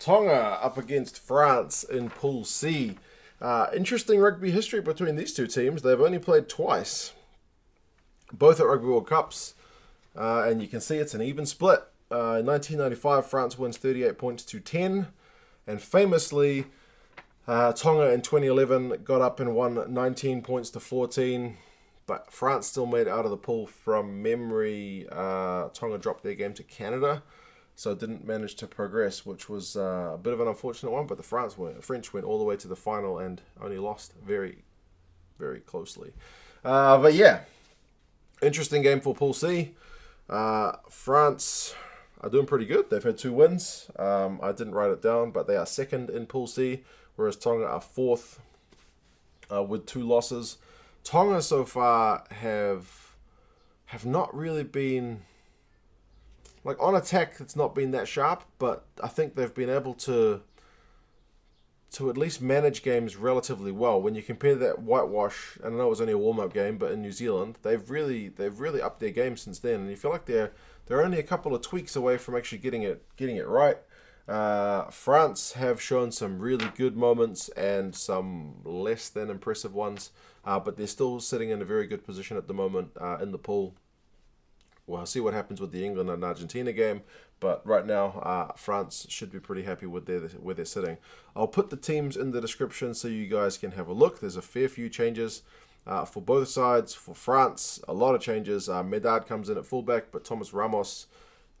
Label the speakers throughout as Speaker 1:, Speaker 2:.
Speaker 1: Tonga up against France in Pool C. Interesting rugby history between these two teams. They've only played twice, both at Rugby World Cups, and you can see it's an even split. In 1995, France wins 38 points to 10, and famously, Tonga in 2011 got up and won 19 points to 14, but France still made it out of the pool from memory. Tonga dropped their game to Canada, so didn't manage to progress, which was a bit of an unfortunate one, but the French went all the way to the final and only lost very, very closely. But yeah, interesting game for Pool C. France are doing pretty good. They've had 2 wins. I didn't write it down, but they are second in Pool C, whereas Tonga are fourth with 2 losses. Tonga so far have not really been, like, on attack, it's not been that sharp, but I think they've been able to at least manage games relatively well. When you compare that whitewash, and I know it was only a warm-up game, but in New Zealand, they've really upped their game since then, and you feel like they're only a couple of tweaks away from actually getting it right. France have shown some really good moments and some less than impressive ones, but they're still sitting in a very good position at the moment in the pool. We'll see what happens with the England and Argentina game, but right now France should be pretty happy with where they're sitting. I'll put the teams in the description so you guys can have a look. There's a fair few changes for both sides. For France, a lot of changes. Medard comes in at fullback, but Thomas Ramos,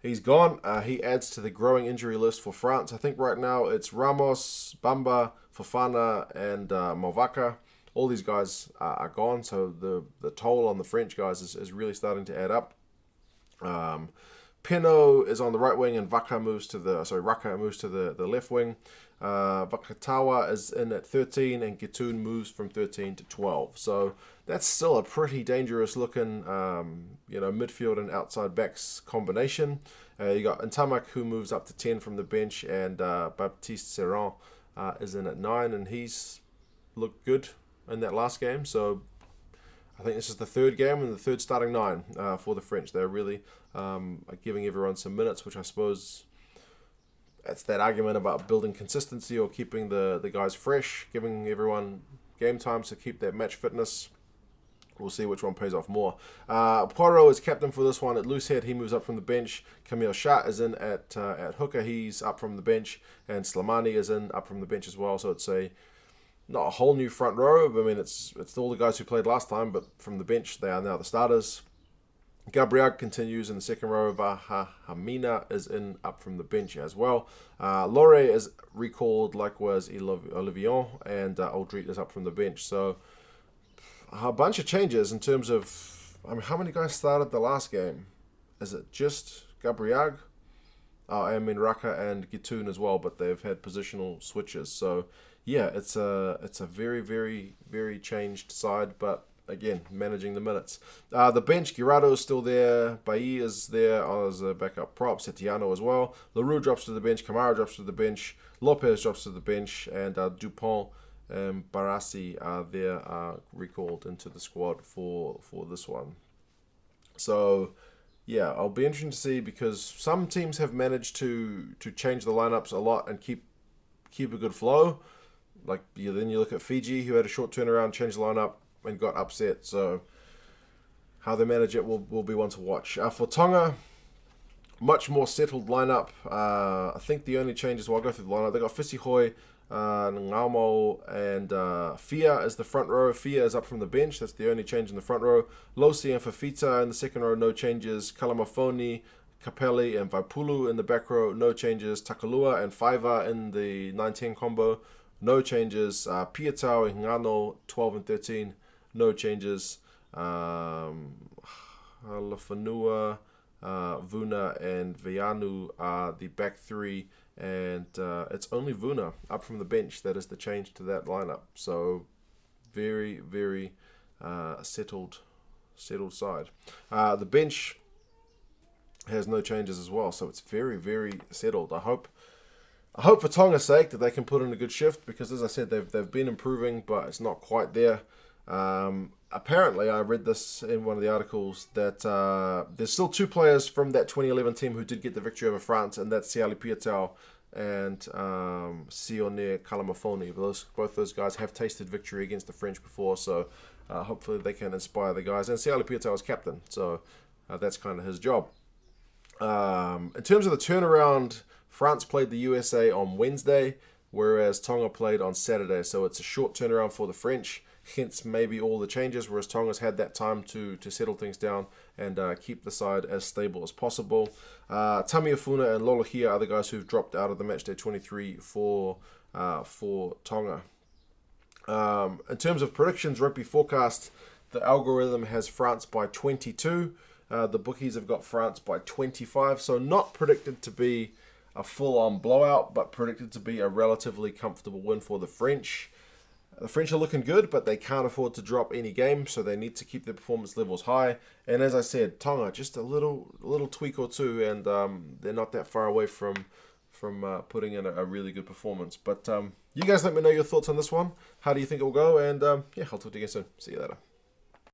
Speaker 1: he's gone. He adds to the growing injury list for France. I think right now it's Ramos, Bamba, Fofana, and Movaka. All these guys are gone, so the toll on the French guys is really starting to add up. Penaud is on the right wing, and Raka moves to the left wing. Vakatawa is in at 13, and Guitoune moves from 13 to 12. So that's still a pretty dangerous looking, midfield and outside backs combination. You got Ntamack, who moves up to 10 from the bench, and Baptiste Serin is in at 9, and he's looked good in that last game. So I think this is the third game and the third starting 9 for the French. They're really giving everyone some minutes, which I suppose that's that argument about building consistency or keeping the guys fresh, giving everyone game times to keep their match fitness. We'll see which one pays off more. Poirot is captain for this one at loosehead. He moves up from the bench. Camille is in at hooker. He's up from the bench. And Slimani is in up from the bench as well. So it's not a whole new front row. I mean, it's all the guys who played last time, but from the bench, they are now the starters. Gabrillagues continues in the second row. Vahaamahina is in up from the bench as well. Lauret is recalled, likewise Ollivon, and Alldritt is up from the bench. So a bunch of changes in terms of, how many guys started the last game? Is it just Gabrillagues? Raka and Guitoune as well, but they've had positional switches. So yeah, it's a very, very, very changed side, but again, managing the minutes. The bench, Guirado is still there. Bailly is there as a backup prop. Setiano as well. Leroux drops to the bench. Camara drops to the bench. Lopez drops to the bench. And Dupont and Barassi are there, recalled into the squad for this one. So yeah, I'll be interested to see, because some teams have managed to change the lineups a lot and keep a good flow. Like, then you look at Fiji, who had a short turnaround, changed the lineup, and got upset. So how they manage it will be one to watch. For Tonga, much more settled lineup. I think the only changes, I'll go through the lineup. They got Fisihoi, Ngaumo, and Fia as the front row. Fia is up from the bench. That's the only change in the front row. Losi and Fafita in the second row, no changes. Kalamafoni, Capelli, and Vaipulu in the back row, no changes. Takalua and Faiva in the 9-10 combo, no changes. Piatau and Ngano, 12 and 13, no changes. Halafanua, Vuna, and Veanu are the back 3, and it's only Vuna up from the bench that is the change to that lineup. So very, very settled side. The bench has no changes as well, so it's very, very settled. I hope for Tonga's sake that they can put in a good shift, because as I said, they've been improving, but it's not quite there. Apparently, I read this in one of the articles that there's still 2 players from that 2011 team who did get the victory over France, and that's Siali Piatau and Sione Kalamafoni. Both those guys have tasted victory against the French before, so hopefully they can inspire the guys. And Siale Pieta was captain, so that's kind of his job. In terms of the turnaround, France played the USA on Wednesday, whereas Tonga played on Saturday. So it's a short turnaround for the French, hence maybe all the changes, whereas Tonga's had that time to settle things down and keep the side as stable as possible. Tamiafuna and Lolohia are the guys who've dropped out of the matchday 23 for Tonga. In terms of predictions, rugby forecast, the algorithm has France by 22. The bookies have got France by 25, so not predicted to be a full-on blowout, but predicted to be a relatively comfortable win for the French. The French are looking good, but they can't afford to drop any game, so they need to keep their performance levels high. And as I said, Tonga, just a little tweak or two, and they're not that far away from putting in a really good performance. But you guys let me know your thoughts on this one. How do you think it will go? And yeah, I'll talk to you again soon. See you later.